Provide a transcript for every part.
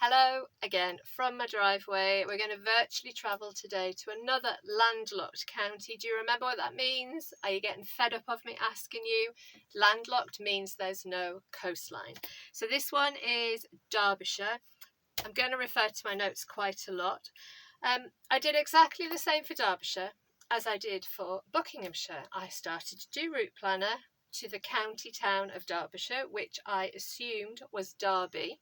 Hello again from my driveway. We're going to virtually travel today to another landlocked county. Do you remember what that means? Are you getting fed up of me asking you? Landlocked means there's no coastline. So this one is Derbyshire. I'm going to refer to my notes quite a lot. I did exactly the same for Derbyshire as I did for Buckinghamshire. I started to do route planner to the county town of Derbyshire, which I assumed was Derby.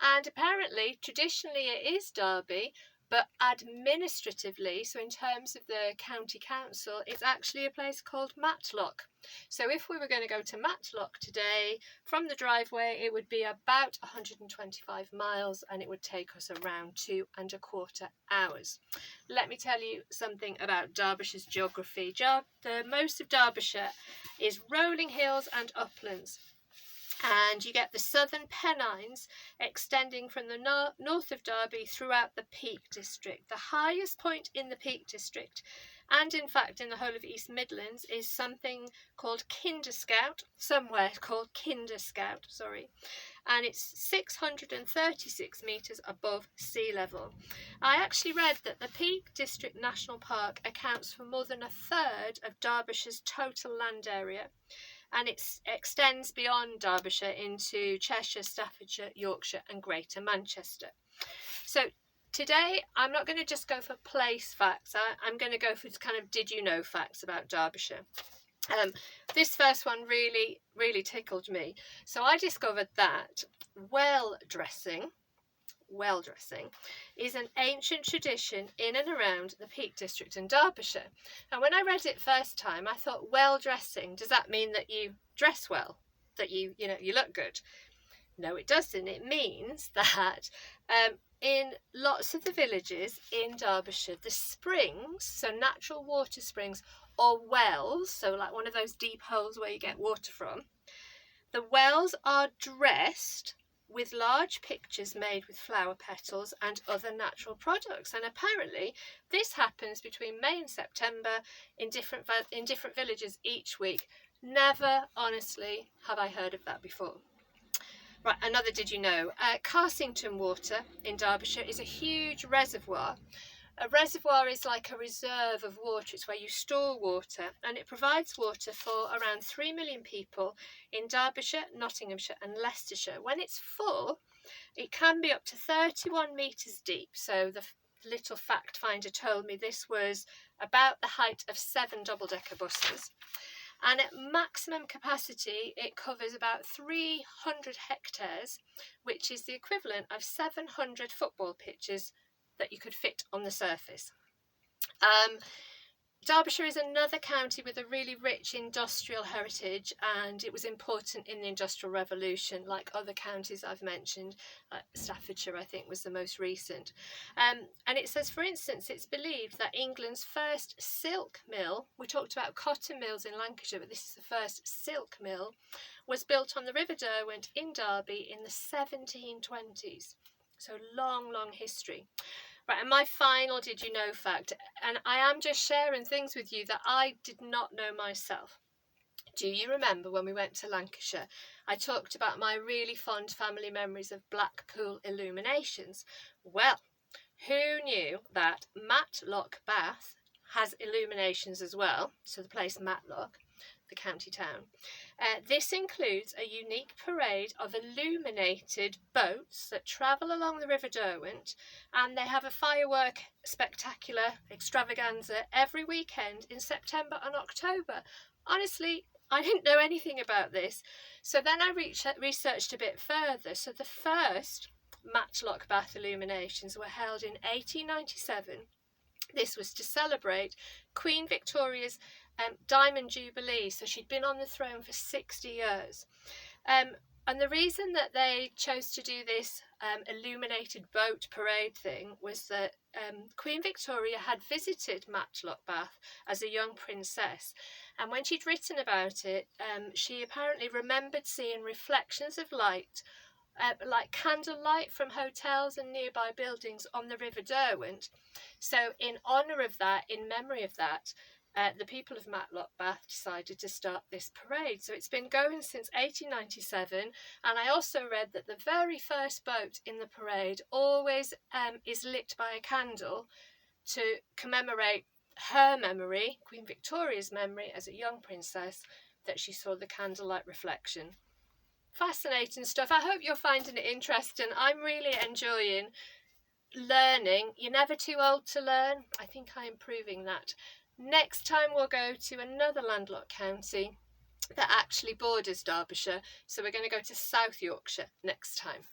And apparently, traditionally, it is Derby, but administratively, so in terms of the county council, it's actually a place called Matlock. So if we were going to go to Matlock today, from the driveway, it would be about 125 miles and it would take us around 2¼ hours. Let me tell you something about Derbyshire's geography. Most of Derbyshire is rolling hills and uplands. And you get the southern Pennines extending from the north of Derby throughout the Peak District. The highest point in the Peak District, and in fact in the whole of East Midlands, is something called Kinderscout, and it's 636 metres above sea level. I actually read that the Peak District National Park accounts for more than a third of Derbyshire's total land area, and it extends beyond Derbyshire into Cheshire, Staffordshire, Yorkshire and Greater Manchester. So today I'm not going to just go for place facts, I'm going to go for kind of did you know facts about Derbyshire. This first one really tickled me. So I discovered that well dressing is an ancient tradition in and around the Peak District in Derbyshire. And when I read it first time, I thought, well dressing, does that mean that you dress well, that you look good? No, it doesn't. It means that in lots of the villages in Derbyshire, the springs, so natural water springs or wells, so like one of those deep holes where you get water from, the wells are dressed with large pictures made with flower petals and other natural products. And apparently this happens between May and September in different villages each week. Never, honestly, have I heard of that before. Right, another did you know. Carsington Water in Derbyshire is a huge reservoir. A reservoir is like a reserve of water. It's where you store water, and it provides water for around 3 million people in Derbyshire, Nottinghamshire and Leicestershire. When it's full, it can be up to 31 metres deep. So the little fact finder told me this was about the height of 7 double-decker buses. And at maximum capacity, it covers about 300 hectares, which is the equivalent of 700 football pitches that you could fit on the surface. Derbyshire is another county with a really rich industrial heritage, and it was important in the Industrial Revolution, like other counties I've mentioned. Staffordshire, I think, was the most recent. And it says, for instance, it's believed that England's first silk mill, we talked about cotton mills in Lancashire, but this is the first silk mill, was built on the River Derwent in Derby in the 1720s. So long history. Right, and my final did you know fact, and I am just sharing things with you that I did not know myself. Do you remember when we went to Lancashire, I talked about my really fond family memories of Blackpool illuminations? Well, who knew that Matlock Bath has illuminations as well? So the place Matlock, the county town. This includes a unique parade of illuminated boats that travel along the River Derwent, and they have a firework spectacular extravaganza every weekend in September and October. Honestly, I didn't know anything about this. So then I researched a bit further. So the first Matlock Bath illuminations were held in 1897. This was to celebrate Queen Victoria's Diamond Jubilee, so she'd been on the throne for 60 years. And the reason that they chose to do this illuminated boat parade thing was that Queen Victoria had visited Matlock Bath as a young princess, and when she'd written about it, she apparently remembered seeing reflections of light, like candlelight from hotels and nearby buildings on the River Derwent. So in honour of that, in memory of that, the people of Matlock, Bath, decided to start this parade. So it's been going since 1897, and I also read that the very first boat in the parade always is lit by a candle to commemorate her memory, Queen Victoria's memory as a young princess, that she saw the candlelight reflection. Fascinating stuff. I hope you're finding it interesting. I'm really enjoying learning. You're never too old to learn. I think I'm proving that. Next time we'll go to another landlocked county that actually borders Derbyshire. So we're going to go to South Yorkshire next time.